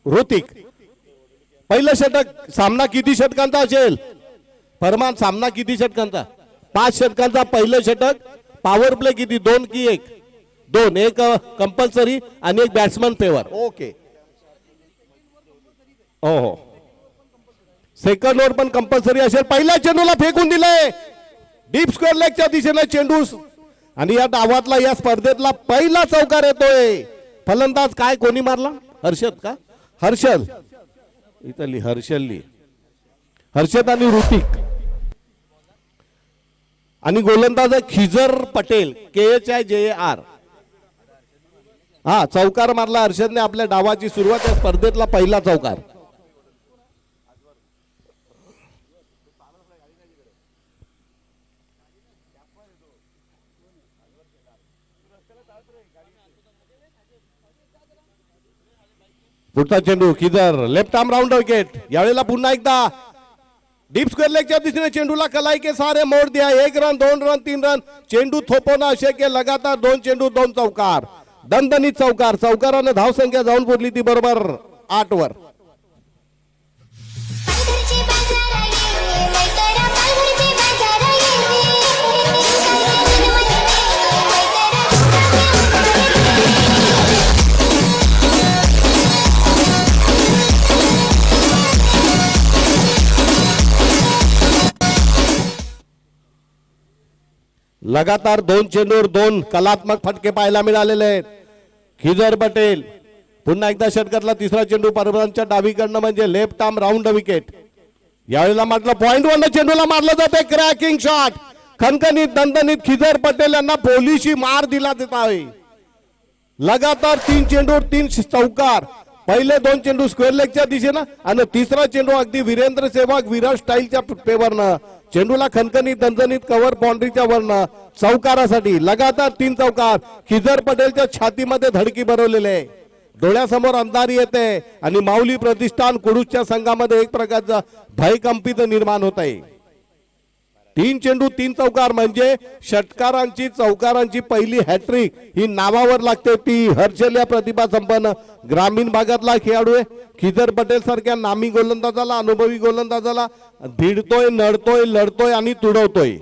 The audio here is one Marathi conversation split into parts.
ऋतिक पहिलं षटक सामना किती षटकांचा असेल फरमान सामना किती षटकांचा 5 षटकांचा पहिलं षटक पॉवर प्ले किती 2 की 1 2 एक कंपल्सरी आणि एक बॅट्समन फेवर ओके हो सेकंड ओव्हर पण कंपल्सरी असेल पहिल्या चेंडूला फेकून दिलंय डीप स्क्वेअर लेगच्या दिशेने चेंडू आणि या डावातला या स्पर्धेतला पहिला चौकार येतोय फलंदाज काय कोणी मारला हर्षद का हर्षल इथली हर्षलली हर्षद आणि ऋतिक आणि गोलंदाज खिजर पटेल KHIJAR हा चौकार मारला हर्षदने आपल्या डावाची सुरुवात या स्पर्धेतला पहिला चौकार पुढचा चेंडू Khizar left arm round wicket यावेळेला पुन्हा एकदा डीप स्क्वेअर लेगच्या दिशेने चेंडूला कलाई के सारे मोड दिया 1 रन 2 रन 3 रन चेंडू थोपवणं अशक्य लगातार 2 चेंडू 2 चौकार दणदणीत चौकार चौकाराने धावसंख्या जाऊन पोहोचली ती बरोबर 8 वर लगातार 2 चेंडूवर 2 कलात्मक फटके पाहायला मिळालेले आहेत खिजर पटेल पुन्हा एकदा षटकातला तिसरा चेंडू परभणीच्या डावीकडनं म्हणजे लेफ्ट आर्म राउंड विकेट यावेळेला म्हटलं पॉइंट वन चेंडूला मारलं जाते क्रॅकिंग शॉट खणखणीत दणदणीत खिजर पटेल यांना पोलिशी मार दिला देत आहे लगातार 3 चेंडूवर 3 चौकार पहिले 2 चेंडू स्क्वेअर लेगच्या दिशेनं आणि तिसरा चेंडू अगदी वीरेंद्र सेहवाग विराट स्टाईलच्या पेवरनं चेंडूला खणखणीत दणदणीत कव्हर बाउंड्रीच्या वरनं चौकारासाठी लगातार 3 चौकार खिजर पटेलच्या छातीमध्ये धडकी भरवलेले डोळ्यासमोर अंधारी येते आणि माऊली प्रतिष्ठान कुडूसच्या संघामध्ये एक प्रकारचा भयकंपित निर्माण होत आहे 3 चेंडू 3 चौकार म्हणजे षटकारांची चौकारांची पहिली हॅट्रिक ही नावावर लागते ती हर्षल या प्रतिभा संपन्न ग्रामीण भागातला खेळाडू आहे खिजर पटेल सारख्या नामी गोलंदाजाला अनुभवी गोलंदाजाला भिडतोय नडतोय लढतोय आणि तुडवतोय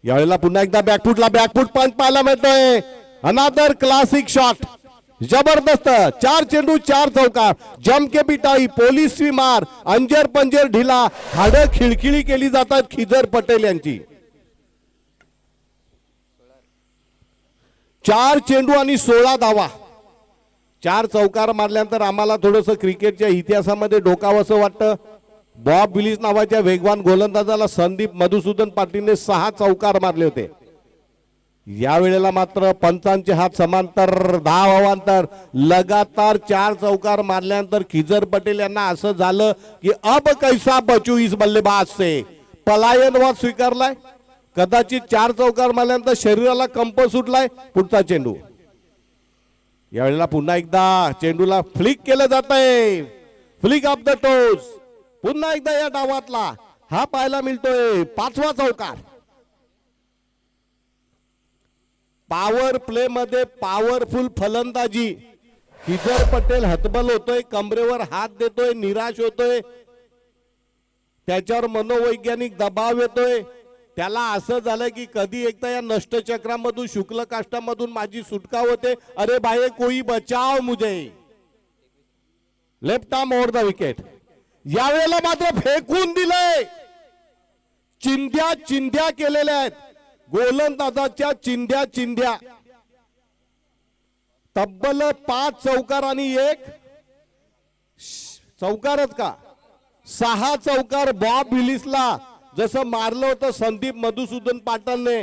यावेळेला पुन्हा एकदा बॅकफूट पंच पाहायला मिळतोय अनादर क्लासिक शॉट जबरदस्त 4 चेंडू 4 चौकार जमके पिटाई पोलीस मार अंजर पंजर ढिला हाडं खिळखिळी केली जातात खिजर पटेल यांची 4 चेंडू आणि 16 धावा 4 चौकार मारल्यानंतर आम्हाला थोडंसं क्रिकेटच्या इतिहासामध्ये डोकावंसं वाटतं बॉब विलिस नावाच्या वेगवान गोलंदाजाला संदीप मधुसूदन पाटीलने 6 चौकार मारले होते या वेळेला मात्र पंचांचे हात समांतर 10 अवांतर लगातार 4 चौकार मारल्यानंतर खिजर पटेल यांना असं झालं की अब कैसा बचू इस बल्लेबाज से पलायनवाद स्वीकारलाय कदाचित 4 चौकार मारल्यानंतर शरीराला कंप सुटलाय पुढचा चेंडू यावेळेला पुन्हा एकदा चेंडूला फ्लिक केलं जात आहे फ्लिक ऑफ द टोज पुन्हा एकदा या डावातला हा पाहायला मिळतोय 5वा चौकार पॉवर प्ले मध्ये पॉवरफुल फलंदाजी खिजर पटेल हतबल होतोय कमरेवर हात देतोय निराश होतोय त्याच्यावर मनोवैज्ञानिक दबाव येतोय त्याला असं झालं की कधी एकदा या नष्टचक्रामधून शुक्ल काष्टामधून माझी सुटका होते अरे भाई कोई बचाव मुझे left arm over the wicket यावेळेला मात्र फेकून दिलंय चिंध्या केलेल्या आहेत गोलंदाजाच्या चिंध्या तब्बल 5 चौकार आणि 1 चौकारच का 6 चौकार बॉब विलिसला जसं मारलं होतं संदीप मधुसूदन पाटलने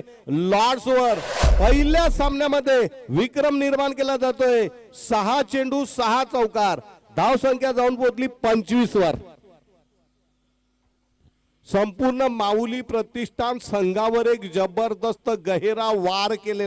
लॉर्ड्सवर पहिल्या सामन्यामध्ये विक्रम निर्माण केला जातोय 6 चेंडू 6 चौकार धावसंख्या जाऊन पोहोचली 25 वर संपूर्ण माऊली प्रतिष्ठान संघावर एक जबरदस्त गहिरा वार केले